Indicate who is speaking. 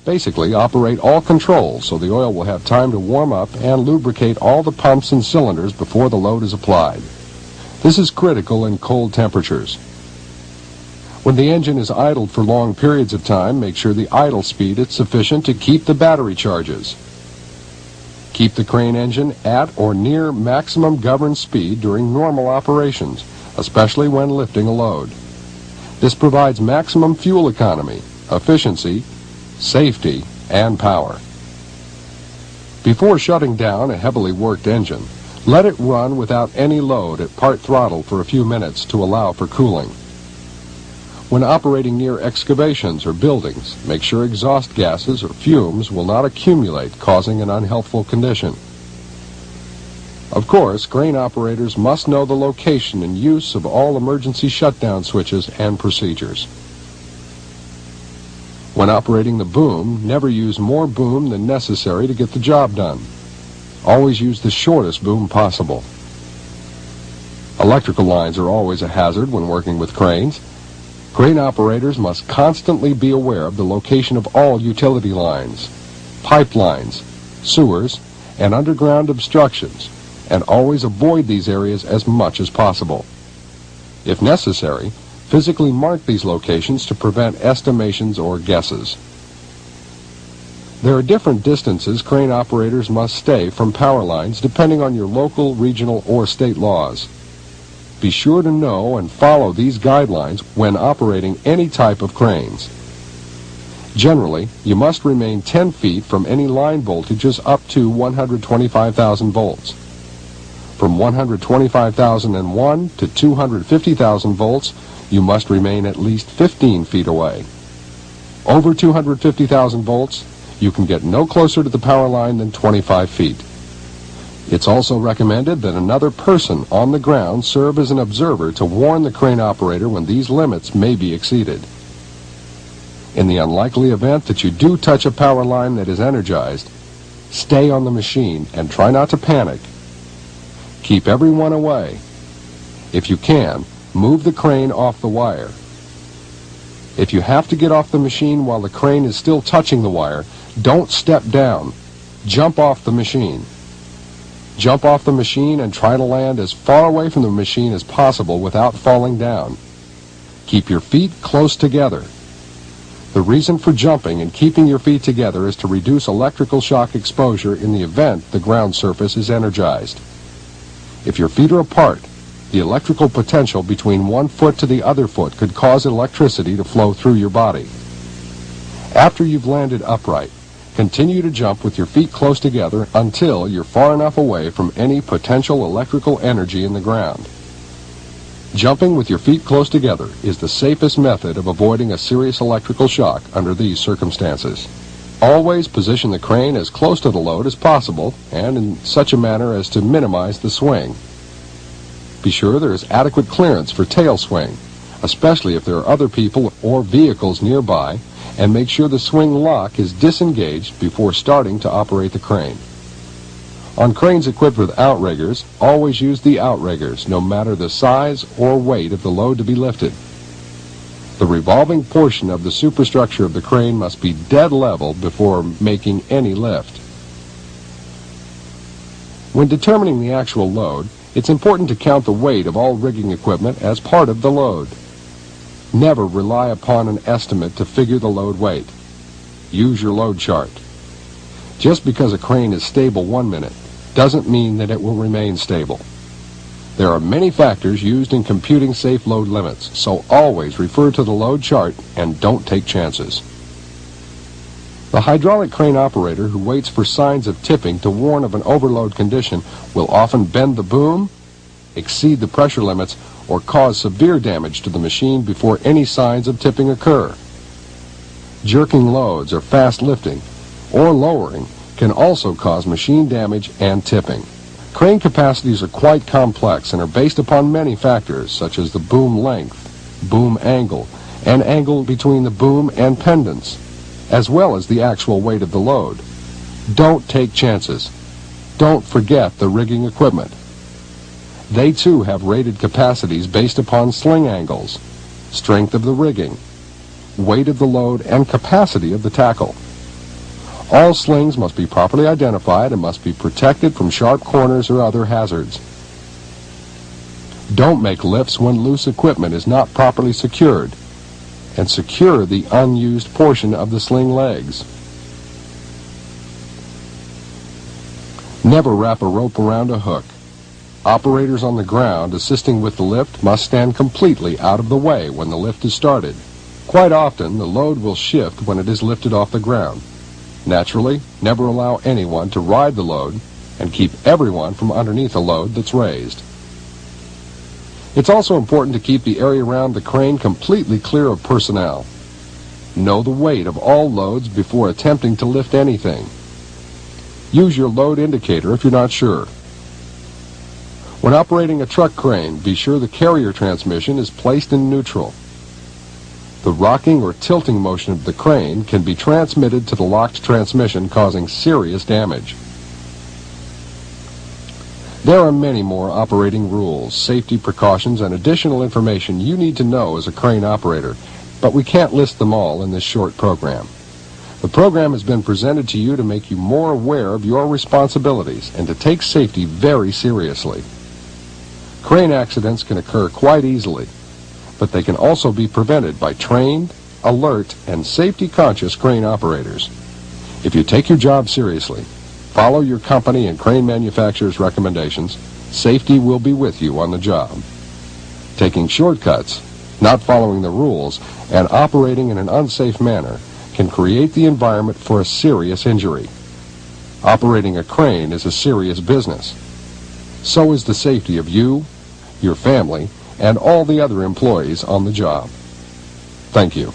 Speaker 1: Basically, operate all controls so the oil will have time to warm up and lubricate all the pumps and cylinders before the load is applied. This is critical in cold temperatures. When the engine is idled for long periods of time, make sure the idle speed is sufficient to keep the battery charges. Keep the crane engine at or near maximum governed speed during normal operations, especially when lifting a load. This provides maximum fuel economy, efficiency, safety, and power. Before shutting down a heavily worked engine, let it run without any load at part throttle for a few minutes to allow for cooling. When operating near excavations or buildings, make sure exhaust gases or fumes will not accumulate, causing an unhealthful condition. Of course, crane operators must know the location and use of all emergency shutdown switches and procedures. When operating the boom, never use more boom than necessary to get the job done. Always use the shortest boom possible. Electrical lines are always a hazard when working with cranes. Crane operators must constantly be aware of the location of all utility lines, pipelines, sewers, and underground obstructions, and always avoid these areas as much as possible. If necessary, physically mark these locations to prevent estimations or guesses. There are different distances crane operators must stay from power lines depending on your local, regional, or state laws. Be sure to know and follow these guidelines when operating any type of cranes. Generally, you must remain 10 feet from any line voltages up to 125,000 volts. From 125,001 to 250,000 volts, you must remain at least 15 feet away. Over 250,000 volts, you can get no closer to the power line than 25 feet. It's also recommended that another person on the ground serve as an observer to warn the crane operator when these limits may be exceeded. In the unlikely event that you do touch a power line that is energized, stay on the machine and try not to panic. Keep everyone away. If you can, move the crane off the wire. If you have to get off the machine while the crane is still touching the wire, don't step down. Jump off the machine. Jump off the machine and try to land as far away from the machine as possible without falling down. Keep your feet close together. The reason for jumping and keeping your feet together is to reduce electrical shock exposure in the event the ground surface is energized. If your feet are apart, the electrical potential between one foot to the other foot could cause electricity to flow through your body. After you've landed upright, continue to jump with your feet close together until you're far enough away from any potential electrical energy in the ground. Jumping with your feet close together is the safest method of avoiding a serious electrical shock under these circumstances. Always position the crane as close to the load as possible and in such a manner as to minimize the swing. Be sure there is adequate clearance for tail swing, especially if there are other people or vehicles nearby, and make sure the swing lock is disengaged before starting to operate the crane. On cranes equipped with outriggers, always use the outriggers, no matter the size or weight of the load to be lifted. The revolving portion of the superstructure of the crane must be dead level before making any lift. When determining the actual load, it's important to count the weight of all rigging equipment as part of the load. Never rely upon an estimate to figure the load weight. Use your load chart. Just because a crane is stable 1 minute doesn't mean that it will remain stable. There are many factors used in computing safe load limits, so always refer to the load chart and don't take chances. The hydraulic crane operator who waits for signs of tipping to warn of an overload condition will often bend the boom, exceed the pressure limits, or cause severe damage to the machine before any signs of tipping occur. Jerking loads or fast lifting or lowering can also cause machine damage and tipping. Crane capacities are quite complex and are based upon many factors such as the boom length, boom angle, and angle between the boom and pendants, as well as the actual weight of the load. Don't take chances. Don't forget the rigging equipment. They too have rated capacities based upon sling angles, strength of the rigging, weight of the load, and capacity of the tackle. All slings must be properly identified and must be protected from sharp corners or other hazards. Don't make lifts when loose equipment is not properly secured, and secure the unused portion of the sling legs. Never wrap a rope around a hook. Operators on the ground assisting with the lift must stand completely out of the way when the lift is started. Quite often, the load will shift when it is lifted off the ground. Naturally, never allow anyone to ride the load, and keep everyone from underneath a load that's raised. It's also important to keep the area around the crane completely clear of personnel. Know the weight of all loads before attempting to lift anything. Use your load indicator if you're not sure. When operating a truck crane, be sure the carrier transmission is placed in neutral. The rocking or tilting motion of the crane can be transmitted to the locked transmission, causing serious damage. There are many more operating rules, safety precautions, and additional information you need to know as a crane operator, but we can't list them all in this short program. The program has been presented to you to make you more aware of your responsibilities and to take safety very seriously. Crane accidents can occur quite easily, but they can also be prevented by trained, alert, and safety-conscious crane operators. If you take your job seriously, follow your company and crane manufacturer's recommendations, safety will be with you on the job. Taking shortcuts, not following the rules, and operating in an unsafe manner can create the environment for a serious injury. Operating a crane is a serious business. So is the safety of you, your family, and all the other employees on the job. Thank you.